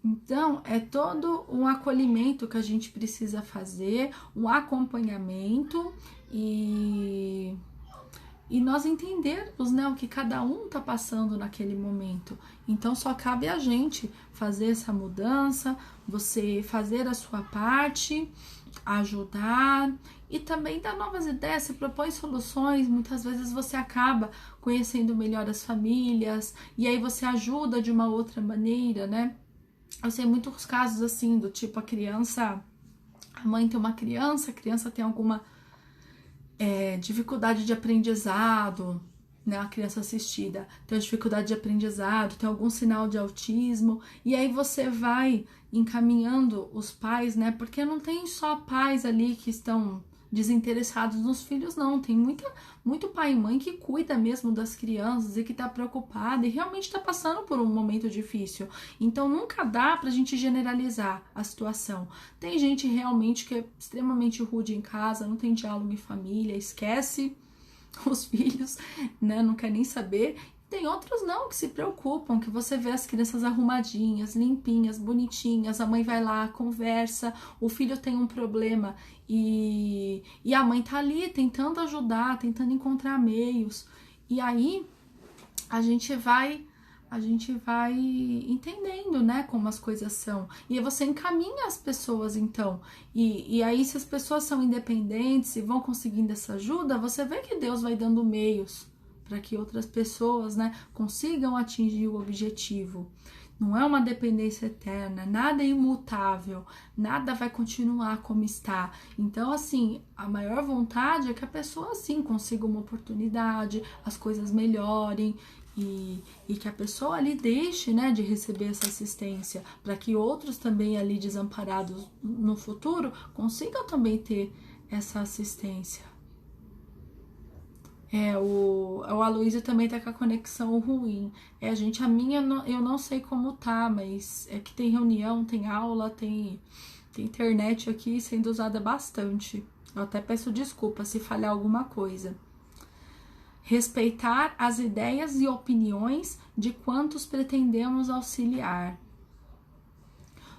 Então, é todo um acolhimento que a gente precisa fazer, um acompanhamento e nós entendermos, né, o que cada um está passando naquele momento. Então, só cabe a gente fazer essa mudança, você fazer a sua parte, ajudar e também dar novas ideias, você propõe soluções, muitas vezes você acaba conhecendo melhor as famílias e aí você ajuda de uma outra maneira, né? Eu sei muitos casos assim, do tipo a mãe tem uma criança, a criança tem alguma dificuldade de aprendizado, né? A criança assistida tem dificuldade de aprendizado, tem algum sinal de autismo, e aí você vai encaminhando os pais, né? Porque não tem só pais ali que estão desinteressados nos filhos, não. Tem muito pai e mãe que cuida mesmo das crianças e que tá preocupada e realmente tá passando por um momento difícil. Então nunca dá pra gente generalizar a situação. Tem gente realmente que é extremamente rude em casa, não tem diálogo em família, esquece os filhos, né? Não quer nem saber. Tem outros não, que se preocupam, que você vê as crianças arrumadinhas, limpinhas, bonitinhas, a mãe vai lá, conversa, o filho tem um problema e a mãe tá ali tentando ajudar, tentando encontrar meios. E aí a gente vai entendendo, né, como as coisas são. E aí você encaminha as pessoas, então. E aí, se as pessoas são independentes e vão conseguindo essa ajuda, você vê que Deus vai dando meios para que outras pessoas, né, consigam atingir o objetivo. Não é uma dependência eterna, nada é imutável, nada vai continuar como está. Então, assim, a maior vontade é que a pessoa, assim, consiga uma oportunidade, as coisas melhorem e que a pessoa ali deixe, né, de receber essa assistência, para que outros também ali desamparados no futuro consigam também ter essa assistência. O Aloysio também tá com a conexão ruim. Gente, a minha eu não sei como tá, mas é que tem reunião, tem aula, tem internet aqui sendo usada bastante. Eu até peço desculpa se falhar alguma coisa. Respeitar as ideias e opiniões de quantos pretendemos auxiliar.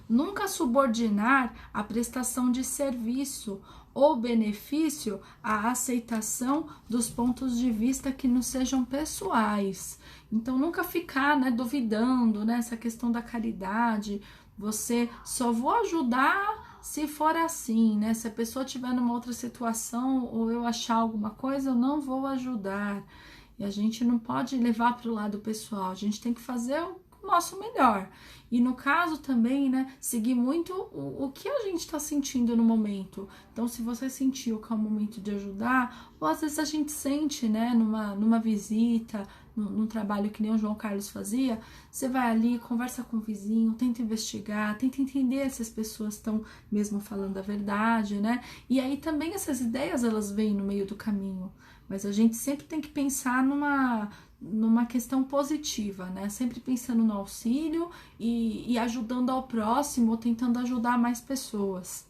Nunca subordinar a prestação de serviço ou benefício à aceitação dos pontos de vista que nos sejam pessoais. Então, nunca ficar, né, duvidando, né, essa questão da caridade. Você só vou ajudar se for assim, né? Se a pessoa estiver numa outra situação ou eu achar alguma coisa, eu não vou ajudar. E a gente não pode levar para o lado pessoal, a gente tem que fazer o nosso melhor. E no caso também, né, seguir muito o que a gente está sentindo no momento. Então, se você sentiu que é o momento de ajudar, ou às vezes a gente sente, né, numa visita, num trabalho que nem o João Carlos fazia, você vai ali, conversa com o vizinho, tenta investigar, tenta entender se as pessoas estão mesmo falando a verdade, né? E aí também essas ideias, elas vêm no meio do caminho. Mas a gente sempre tem que pensar numa questão positiva, né? Sempre pensando no auxílio e ajudando ao próximo, ou tentando ajudar mais pessoas.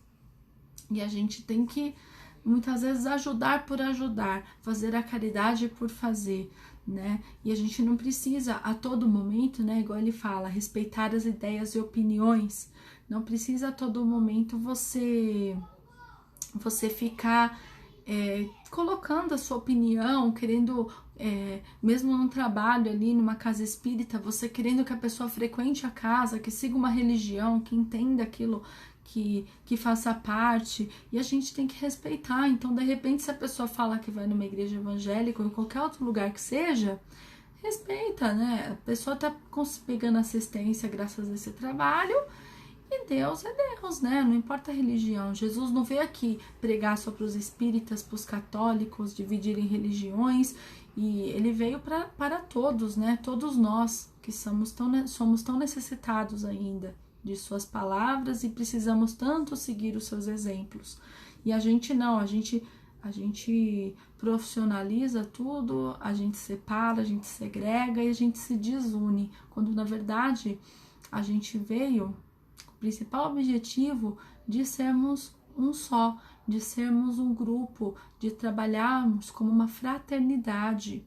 E a gente tem que, muitas vezes, ajudar por ajudar, fazer a caridade por fazer, né? E a gente não precisa, a todo momento, né? Igual ele fala, respeitar as ideias e opiniões. Não precisa a todo momento você ficar colocando a sua opinião, querendo, mesmo num trabalho ali, numa casa espírita, você querendo que a pessoa frequente a casa, que siga uma religião, que entenda aquilo que faça parte, e a gente tem que respeitar. Então, de repente, se a pessoa fala que vai numa igreja evangélica ou em qualquer outro lugar que seja, respeita, né? A pessoa tá pegando assistência graças a esse trabalho, e Deus é Deus, né? Não importa a religião. Jesus não veio aqui pregar só para os espíritas, para os católicos, dividirem religiões. E ele veio para todos, né? Todos nós que somos tão necessitados ainda de suas palavras e precisamos tanto seguir os seus exemplos. E a gente não, a gente profissionaliza tudo, a gente separa, a gente segrega e a gente se desune. Quando na verdade a gente veio o principal objetivo de sermos um só, de sermos um grupo, de trabalharmos como uma fraternidade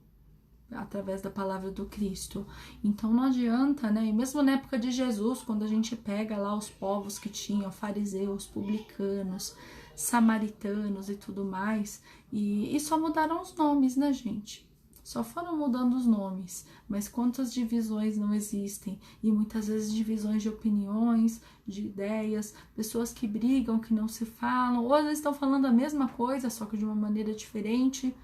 através da palavra do Cristo. Então não adianta, né? E mesmo na época de Jesus, quando a gente pega lá os povos que tinham, fariseus, publicanos, samaritanos e tudo mais, e só mudaram os nomes, né, gente? Só foram mudando os nomes, mas quantas divisões não existem? E muitas vezes divisões de opiniões, de ideias, pessoas que brigam, que não se falam, ou às vezes estão falando a mesma coisa, só que de uma maneira diferente.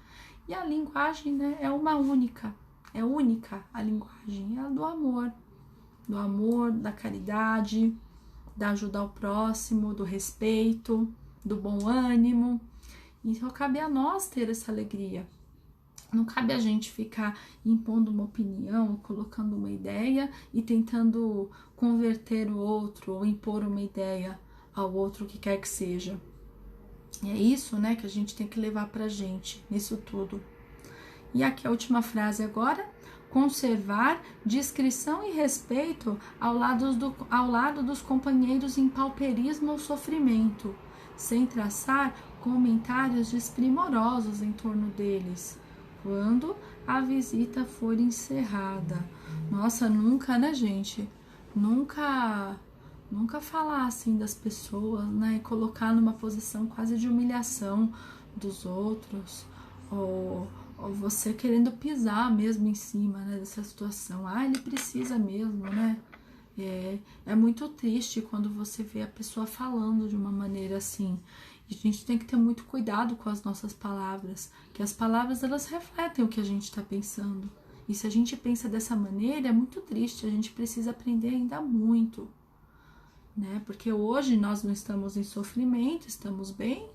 E a linguagem, né, é uma única, é única a linguagem, é a do amor, da caridade, da ajuda ao próximo, do respeito, do bom ânimo. Então cabe a nós ter essa alegria. Não cabe a gente ficar impondo uma opinião, colocando uma ideia e tentando converter o outro ou impor uma ideia ao outro, que quer que seja. E é isso, né, que a gente tem que levar pra gente nisso tudo. E aqui a última frase agora: conservar discrição e respeito ao lado dos companheiros em pauperismo ou sofrimento, sem traçar comentários desprimorosos em torno deles, quando a visita for encerrada. Nossa, nunca, né, gente? Nunca falar assim das pessoas, né? E colocar numa posição quase de humilhação dos outros, ou você querendo pisar mesmo em cima, né, dessa situação. Ah, ele precisa mesmo, né? É muito triste quando você vê a pessoa falando de uma maneira assim. E a gente tem que ter muito cuidado com as nossas palavras, que as palavras, elas refletem o que a gente está pensando. E se a gente pensa dessa maneira, é muito triste. A gente precisa aprender ainda muito, né? Porque hoje nós não estamos em sofrimento, estamos bem,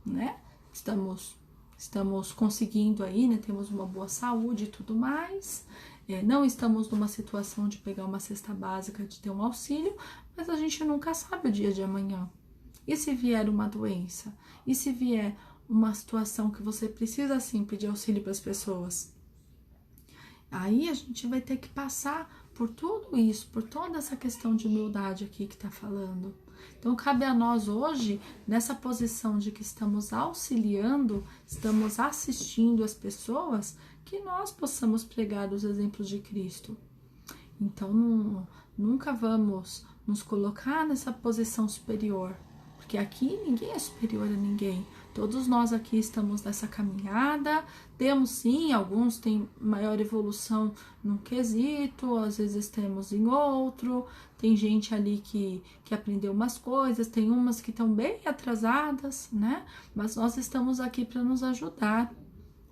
né? Estamos conseguindo aí, né? Temos uma boa saúde e tudo mais. Não estamos numa situação de pegar uma cesta básica, de ter um auxílio, mas a gente nunca sabe o dia de amanhã. E se vier uma doença? E se vier uma situação que você precisa sim pedir auxílio para as pessoas. Aí a gente vai ter que passar por tudo isso, por toda essa questão de humildade aqui que está falando. Então, cabe a nós hoje, nessa posição de que estamos auxiliando, estamos assistindo as pessoas, que nós possamos pregar os exemplos de Cristo. Então, nunca vamos nos colocar nessa posição superior, porque aqui ninguém é superior a ninguém. Todos nós aqui estamos nessa caminhada, temos sim, alguns têm maior evolução num quesito, às vezes temos em outro, tem gente ali que aprendeu umas coisas, tem umas que estão bem atrasadas, né? Mas nós estamos aqui para nos ajudar.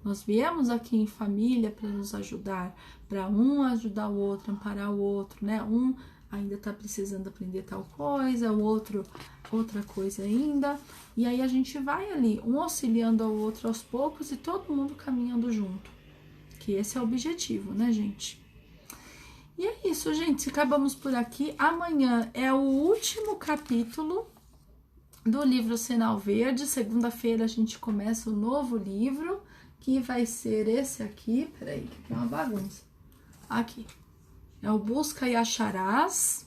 Nós viemos aqui em família para nos ajudar, para um ajudar o outro, amparar o outro, né? Um ainda está precisando aprender tal coisa, o outro outra coisa ainda, e aí a gente vai ali, um auxiliando ao outro aos poucos e todo mundo caminhando junto, que esse é o objetivo, né, gente? E é isso, gente, acabamos por aqui. Amanhã é o último capítulo do livro Sinal Verde, segunda-feira a gente começa o novo livro, que vai ser esse aqui, peraí, que é uma bagunça, aqui. É o Busca e Acharás,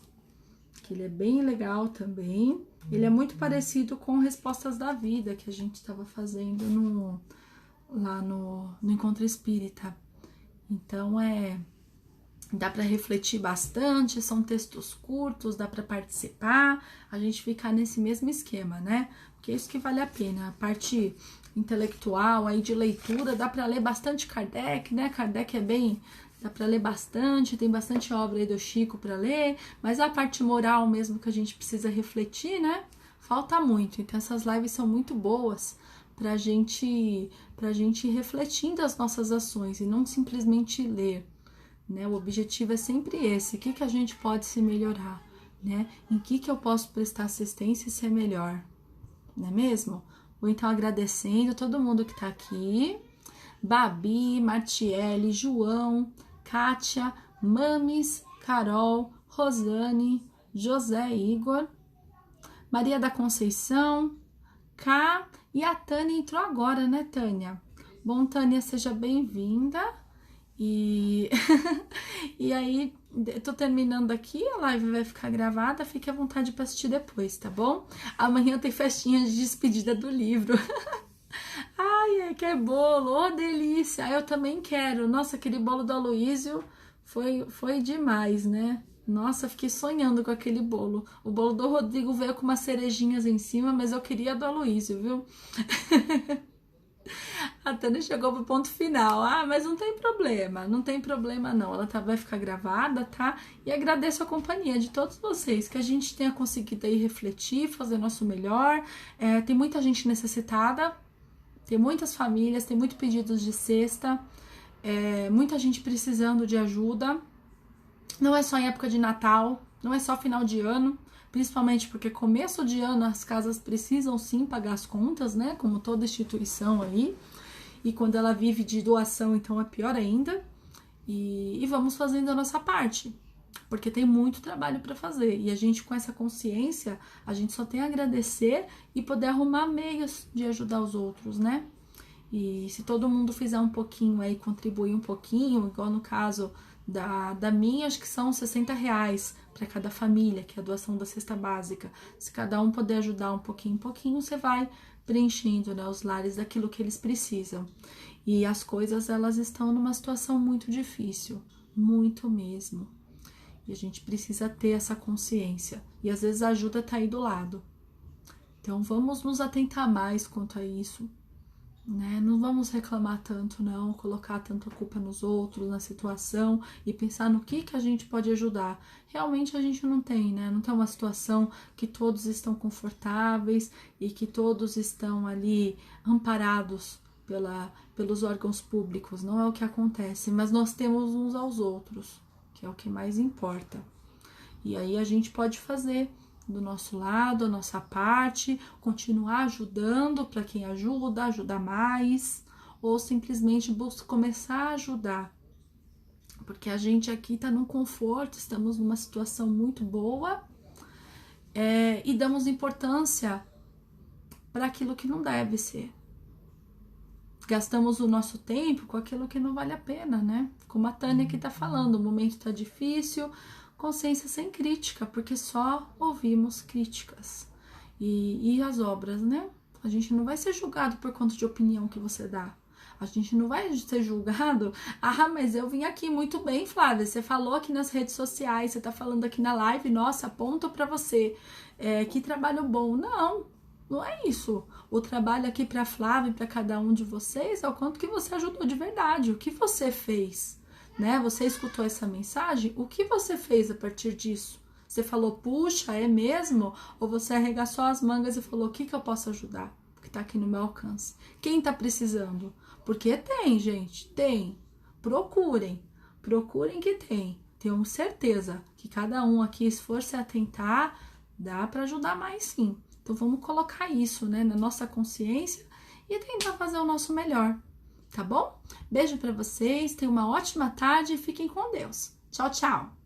que ele é bem legal também. Ele é muito parecido com Respostas da Vida, que a gente estava fazendo lá no Encontro Espírita. Então, dá para refletir bastante, são textos curtos, dá para participar, a gente ficar nesse mesmo esquema, né? Porque é isso que vale a pena. A parte intelectual aí de leitura, dá para ler bastante Kardec, né? Kardec dá para ler bastante, tem bastante obra aí do Chico para ler, mas a parte moral mesmo que a gente precisa refletir, né? Falta muito. Então essas lives são muito boas pra gente ir refletindo as nossas ações e não simplesmente ler, né? O objetivo é sempre esse, o que a gente pode se melhorar, né? Em que eu posso prestar assistência e ser melhor, não é mesmo? Vou então agradecendo todo mundo que tá aqui, Babi, Martiele, João, Kátia, Mames, Carol, Rosane, José Igor, Maria da Conceição, K e a Tânia entrou agora, né, Tânia? Bom, Tânia, seja bem-vinda. E aí, tô terminando aqui, a live vai ficar gravada, fique à vontade para assistir depois, tá bom? Amanhã tem festinha de despedida do livro. Ai, quer bolo, ô delícia! Eu também quero. Nossa, aquele bolo do Aloísio foi demais, né? Nossa, fiquei sonhando com aquele bolo. O bolo do Rodrigo veio com umas cerejinhas em cima, mas eu queria do Aloísio, viu? A Tânia chegou pro ponto final. Ah, mas não tem problema, não tem problema não. Ela vai ficar gravada, tá? E agradeço a companhia de todos vocês, que a gente tenha conseguido aí refletir, fazer nosso melhor. Tem muita gente necessitada, tem muitas famílias, tem muitos pedidos de cesta, muita gente precisando de ajuda. Não é só em época de Natal, não é só final de ano, principalmente porque começo de ano as casas precisam sim pagar as contas, né? Como toda instituição aí. E quando ela vive de doação, então é pior ainda. E vamos fazendo a nossa parte, porque tem muito trabalho para fazer. E a gente, com essa consciência, a gente só tem a agradecer e poder arrumar meios de ajudar os outros, né? E se todo mundo fizer um pouquinho aí, contribuir um pouquinho, igual no caso da minha, acho que são R$60 para cada família, que é a doação da cesta básica. Se cada um puder ajudar um pouquinho, você vai preenchendo, né, os lares daquilo que eles precisam. E as coisas, elas estão numa situação muito difícil, muito mesmo. E a gente precisa ter essa consciência. E às vezes a ajuda tá aí do lado. Então vamos nos atentar mais quanto a isso, né? Não vamos reclamar tanto, não, colocar tanto a culpa nos outros, na situação, e pensar no que a gente pode ajudar. Realmente a gente não tem, né? Não tem uma situação que todos estão confortáveis e que todos estão ali amparados pelos órgãos públicos. Não é o que acontece, mas nós temos uns aos outros, que é o que mais importa. E aí a gente pode fazer do nosso lado, a nossa parte, continuar ajudando para quem ajuda, ajudar mais, ou simplesmente começar a ajudar. Porque a gente aqui está num conforto, estamos numa situação muito boa, e damos importância para aquilo que não deve ser. gastamos o nosso tempo com aquilo que não vale a pena, né? Como a Tânia aqui tá falando, o momento tá difícil, consciência sem crítica, porque só ouvimos críticas. E as obras, né? A gente não vai ser julgado por conta de opinião que você dá. A gente não vai ser julgado. Ah, mas eu vim aqui muito bem, Flávia. Você falou aqui nas redes sociais, você tá falando aqui na live, nossa, ponto pra você. Que trabalho bom. Não, não é isso. O trabalho aqui pra Flávia e pra cada um de vocês é o quanto que você ajudou de verdade. O que você fez, né? Você escutou essa mensagem? O que você fez a partir disso? Você falou, puxa, é mesmo? Ou você arregaçou as mangas e falou, o que eu posso ajudar? Que tá aqui no meu alcance. Quem tá precisando? Porque tem, gente, tem. Procurem que tem. Tenho certeza que cada um aqui, se for se atentar, dá para ajudar mais sim. Então vamos colocar isso, né, na nossa consciência e tentar fazer o nosso melhor, tá bom? Beijo para vocês, tenham uma ótima tarde e fiquem com Deus. Tchau, tchau!